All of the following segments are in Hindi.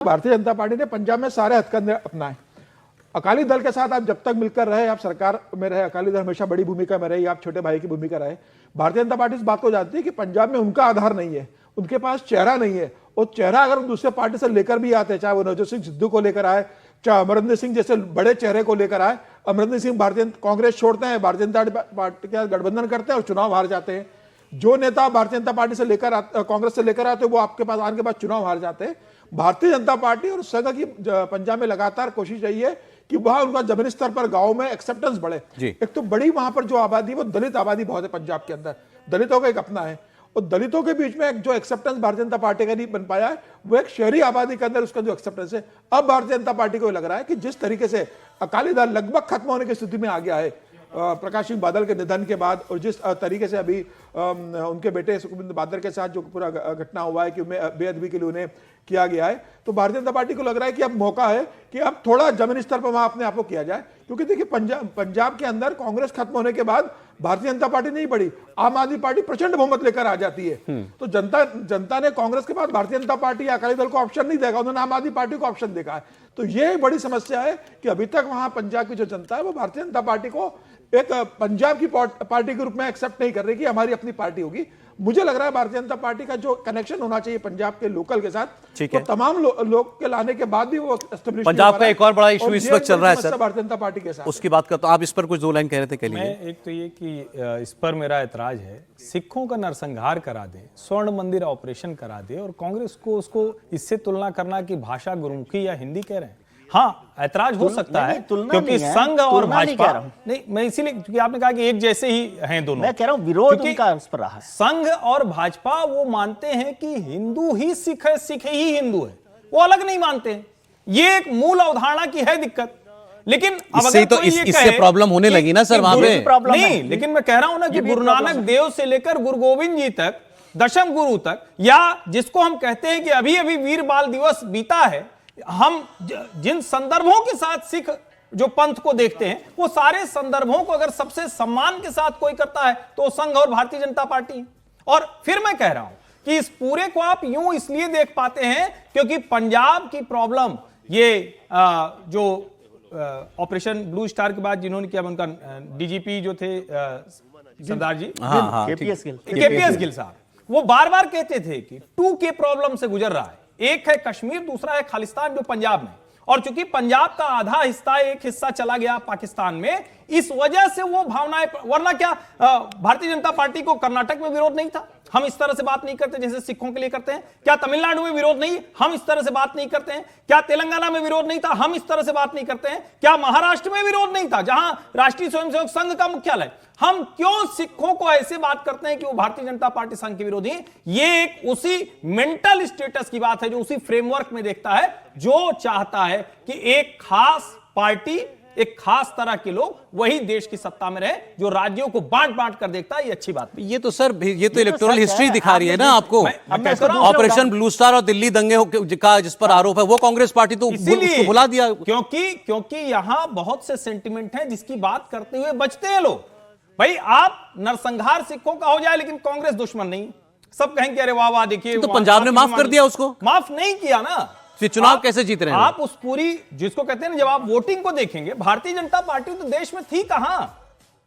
भारतीय जनता पार्टी ने पंजाब में सारे हथकंडे अपनाए। अकाली दल के साथ आप जब तक मिलकर रहे, आप सरकार में रहे, अकाली दल हमेशा बड़ी भूमिका में रही, आप छोटे भाई की भूमिका रहे। भारतीय जनता पार्टी इस बात को जानती है कि पंजाब में उनका आधार नहीं है, उनके पास चेहरा नहीं है। और चेहरा अगर दूसरे पार्टी से लेकर भी आते हैं, चाहे वो नवजोत सिंह सिद्धू को लेकर आए, चाहे अमरिंदर सिंह जैसे बड़े चेहरे को लेकर आए। अमरिंदर सिंह भारतीय कांग्रेस छोड़ते हैं, भारतीय जनता पार्टी के साथ गठबंधन करते हैं और चुनाव हार जाते हैं। जो नेता भारतीय जनता पार्टी से लेकर कांग्रेस से लेकर आते हैं, वो आपके पास आने के बाद चुनाव हार जाते हैं। भारतीय जनता पार्टी और संघ की पंजाब में लगातार कोशिश रही है कि वहां उनका जमीनी स्तर पर गांव में एक्सेप्टेंस बढ़े। एक तो बड़ी वहां पर जो आबादी, वो दलित आबादी बहुत है पंजाब के अंदर, दलितों का एक अपना है। और दलितों के बीच में जो एक्सेप्टेंस भारतीय जनता पार्टी का नहीं बन पाया है, वो एक शहरी आबादी के अंदर उसका जो एक्सेप्टेंस है। अब भारतीय जनता पार्टी को लग रहा है कि जिस तरीके से अकाली दल लगभग खत्म होने की स्थिति में आ गया है प्रकाश सिंह बादल के निधन के बाद, और जिस तरीके से अभी उनके बेटे सुखविंदर बादल के साथ जो पूरा घटना हुआ है कि बेअदबी के लिए उन्हें किया गया है, तो भारतीय जनता पार्टी को लग रहा है कि अब मौका है कि अब थोड़ा जमीनी स्तर पर वहां अपने आप को किया जाए। क्योंकि देखिए पंजाब के अंदर कांग्रेस खत्म होने के बाद भारतीय जनता पार्टी नहीं बढ़ी, आम आदमी पार्टी प्रचंड बहुमत लेकर आ जाती है। तो जनता ने कांग्रेस के बाद भारतीय जनता पार्टी या अकाली दल को ऑप्शन नहीं देगा, उन्होंने आम आदमी पार्टी को ऑप्शन देखा है। तो ये बड़ी समस्या है कि अभी तक वहां पंजाब की जो जनता है वो भारतीय जनता पार्टी को एक पंजाब की पार्टी के रूप में एक्सेप्ट नहीं कर रही कि हमारी अपनी पार्टी होगी। मुझे लग रहा है भारतीय जनता पार्टी का जो कनेक्शन होना चाहिए पंजाब के लोकल के साथ, तो तमाम लोग के लाने के बाद भी वो एस्टेब्लिश। पंजाब का एक और बड़ा इशू इस वक्त चल रहा है सर, भारतीय जनता पार्टी के साथ उसकी बात करता हूं। आप इस पर कुछ दो लाइन कह रहे थे, कह लीजिए। मैं एक तो ये कि इस पर मेरा ऐतराज है, सिखों का नरसंहार करा दे, स्वर्ण मंदिर ऑपरेशन करा दे, और कांग्रेस को उसको इससे तुलना करना कि भाषा गुरुमुखी या हिंदी कह रहे हैं। हाँ, ऐतराज हो सकता है क्योंकि संघ और भाजपा नहीं, मैं इसीलिए क्योंकि आपने कहा कि एक जैसे ही हैं दोनों, मैं कह रहा हूं विरोध उनका उस पर रहा है। संघ और भाजपा वो मानते हैं कि हिंदू ही सिख है, सिख ही हिंदू है, वो अलग नहीं मानते हैं। ये एक मूल अवधारणा की है दिक्कत। लेकिन अब इससे तो इससे प्रॉब्लम होने लगी ना सर वहां पे। नहीं, लेकिन मैं कह रहा हूं ना कि गुरु नानक देव से लेकर गुरु गोविंद जी तक, दशम गुरु तक, या जिसको हम कहते हैं कि अभी अभी वीर बाल दिवस बीता है, हम जिन संदर्भों के साथ सिख जो पंथ को देखते हैं, वो सारे संदर्भों को अगर सबसे सम्मान के साथ कोई करता है तो संघ और भारतीय जनता पार्टी। और फिर मैं कह रहा हूं कि इस पूरे को आप यूं इसलिए देख पाते हैं क्योंकि पंजाब की प्रॉब्लम ये जो ऑपरेशन ब्लू स्टार के बाद जिन्होंने किया, उनका डीजीपी जो थे सरदार जी केपीएस गिल साहब, वो बार बार कहते थे कि 2K प्रॉब्लम से गुजर रहा है। एक है कश्मीर, दूसरा है खालिस्तान जो पंजाब में, और चूंकि पंजाब का आधा हिस्सा, एक हिस्सा चला गया पाकिस्तान में, इस वजह से वो भावनाएं, वरना क्या भारतीय जनता पार्टी को कर्नाटक में विरोध नहीं था, हम इस तरह से बात नहीं करते जैसे सिखों के लिए करते हैं। क्या तमिलनाडु में विरोध नहीं, हम इस तरह से बात नहीं करते हैं। क्या तेलंगाना में विरोध नहीं था, हम इस तरह से बात नहीं करते हैं। क्या महाराष्ट्र में विरोध नहीं था जहां राष्ट्रीय स्वयंसेवक संघ का मुख्यालय, हम क्यों सिखों को ऐसे बात करते हैं कि वो भारतीय जनता पार्टी संघ के विरोधी? ये एक उसी मेंटल स्टेटस की बात है जो उसी फ्रेमवर्क में देखता है, जो चाहता है कि एक खास पार्टी, एक खास तरह के लोग वही देश की सत्ता में रहे, जो राज्यों को बांट बांट कर देखता है। ये अच्छी बात है। ये तो सर, ये तो इलेक्टोरल हिस्ट्री दिखा रही है ना आपको। ऑपरेशन ब्लू स्टार और दिल्ली दंगे का जिस पर आरोप है, वो कांग्रेस पार्टी तो उसको भुला दिया, क्योंकि यहां बहुत से सेंटिमेंट हैं जिसकी बात करते हुए बचते हैं लोग। भाई, आप नरसंहार सिखों का हो जाए लेकिन कांग्रेस दुश्मन नहीं, सब कहेंगे अरे वाह वाह देखिए, तो पंजाब ने माफ कर दिया उसको। माफ नहीं किया ना, फिर चुनाव कैसे जीत रहे हैं आप? उस पूरी जिसको कहते हैं ना, जब आप वोटिंग को देखेंगे, भारतीय जनता पार्टी तो देश में थी कहां,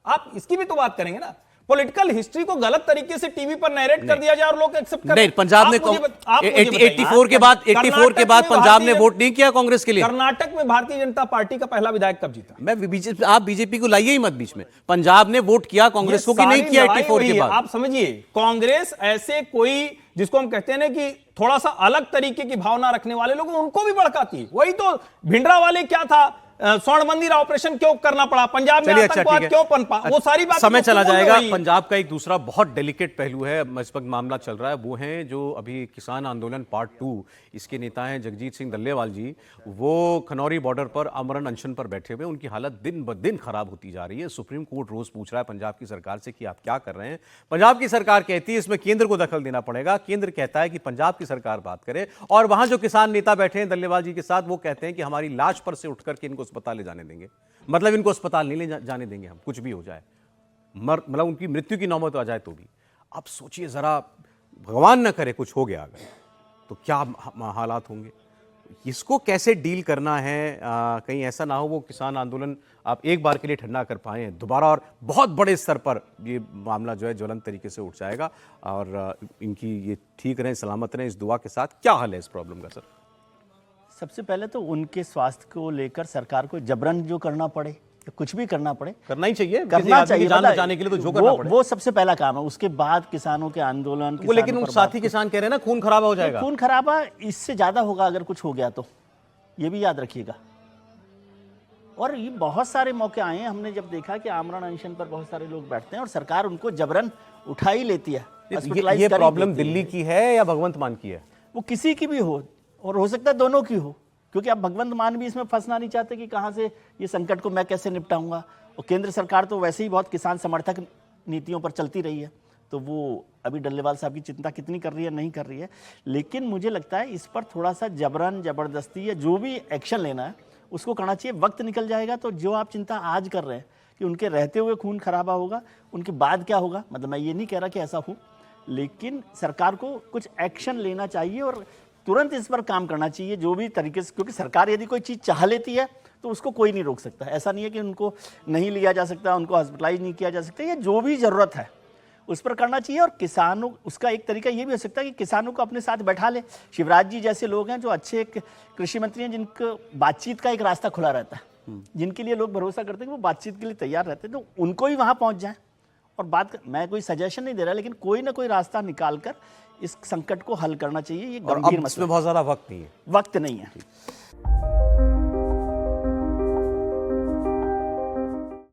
आप इसकी भी तो बात करेंगे ना। पॉलिटिकल हिस्ट्री को गलत तरीके से टीवी पर नैरेट कर दिया जाए और लोग एक्सेप्ट करें। नहीं, पंजाब ने 84 के बाद पंजाब ने वोट नहीं किया कांग्रेस के लिए। कर्नाटक में भारतीय जनता पार्टी का पहला विधायक कब जीता? आप बीजेपी को लाइए ही मत बीच में। पंजाब ने वोट किया कांग्रेस को कि नहीं किया 84 के बाद? आप समझिए, कांग्रेस ऐसे कोई जिसको हम कहते हैं ना कि थोड़ा सा अलग तरीके की भावना रखने वाले लोग, उनको भी भड़काती है। वही तो भिंडरा वाले क्या था, स्वर्ण मंदिर ऑपरेशन क्यों करना पड़ा, पंजाब में आतंकवाद क्यों पनपा, वो सारी बात समय चला जाएगा। पंजाब का एक दूसरा बहुत डेलिकेट पहलू है, इस वक्त मामला चल रहा है, वो है जो अभी किसान आंदोलन पार्ट 2, इसके नेता हैं जगजीत सिंह डल्लेवाल जी। वो खनौरी बॉर्डर पर आमरण अनशन पर बैठे हुए, उनकी हालत दिन ब दिन खराब होती जा रही है। सुप्रीम कोर्ट रोज पूछ रहा है पंजाब की सरकार से कि आप क्या कर रहे हैं। पंजाब की सरकार कहती है इसमें केंद्र को दखल देना पड़ेगा, केंद्र कहता है कि पंजाब की सरकार बात करे। और वहां जो किसान नेता बैठे हैं डल्लेवाल जी के साथ, वो कहते हैं कि हमारी लाश पर से उठकर के इनको अस्पताल ले जाने देंगे, मतलब इनको अस्पताल नहीं ले जाने देंगे हम, कुछ भी हो जाए, मतलब उनकी मृत्यु की नौबत आ जाए तो भी। आप सोचिए जरा, भगवान न करे कुछ हो गया अगर, तो क्या हालात होंगे। इसको कैसे डील करना है? कहीं ऐसा ना हो वो किसान आंदोलन आप एक बार के लिए ठंडा कर पाए, दोबारा और बहुत बड़े स्तर पर ये मामला जो है ज्वलंत तरीके से उठ जाएगा। और इनकी ये ठीक रहें, सलामत रहें, इस दुआ के साथ। क्या हल है इस प्रॉब्लम का सर? सबसे पहले तो उनके स्वास्थ्य को लेकर सरकार को जबरन जो करना पड़े या कुछ भी करना पड़े, करना ही चाहिए, किसी करना आदमी की चाहिए। जान मतलब बचाने के लिए तो जो करना पड़े वो सबसे पहला काम है। उसके बाद किसानों के आंदोलन, वो, लेकिन उन किसानों पर साथी किसान कह रहे हैं ना खून खराबा हो जाएगा। खून खराबा इससे ज्यादा होगा अगर कुछ हो गया तो, ये भी याद रखिएगा। और ये बहुत सारे मौके आए हैं, हमने जब देखा कि आमरण अनशन पर बहुत सारे लोग बैठते हैं और सरकार उनको जबरन उठा ही लेती है। ये प्रॉब्लम दिल्ली की है या भगवंत मान की है? वो किसी की भी हो, और हो सकता है दोनों की हो, क्योंकि अब भगवंत मान भी इसमें फंसना नहीं चाहते कि कहां से ये संकट को मैं कैसे निपटाऊंगा। और केंद्र सरकार तो वैसे ही बहुत किसान समर्थक नीतियों पर चलती रही है, तो वो अभी डल्लेवाल साहब की चिंता कितनी कर रही है नहीं कर रही है। लेकिन मुझे लगता है इस पर थोड़ा सा जबरन जबरदस्ती या जो भी एक्शन लेना है उसको करना चाहिए। वक्त निकल जाएगा तो जो आप चिंता आज कर रहे हैं कि उनके रहते हुए खून खराबा होगा, उनके बाद क्या होगा, मतलब मैं ये नहीं कह रहा कि ऐसा हो, लेकिन सरकार को कुछ एक्शन लेना चाहिए और तुरंत इस पर काम करना चाहिए जो भी तरीके से। क्योंकि सरकार यदि कोई चीज़ चाह लेती है तो उसको कोई नहीं रोक सकता। ऐसा नहीं है कि उनको नहीं लिया जा सकता, उनको हॉस्पिटलाइज नहीं किया जा सकता। ये जो भी ज़रूरत है उस पर करना चाहिए। और किसानों, उसका एक तरीका ये भी हो सकता है कि किसानों को अपने साथ बैठा ले। शिवराज जी जैसे लोग हैं जो अच्छे एक कृषि मंत्री हैं, जिनको बातचीत का एक रास्ता खुला रहता है, जिनके लिए लोग भरोसा करते हैं कि वो बातचीत के लिए तैयार रहते हैं, तो उनको ही वहाँ पहुँच जाए और बात। मैं कोई सजेशन नहीं दे रहा, लेकिन कोई ना कोई रास्ता निकाल कर इस संकट को हल करना चाहिए। ये गंभीर मसला, इसमें बहुत ज़्यादा वक्त नहीं है। वक्त नहीं है।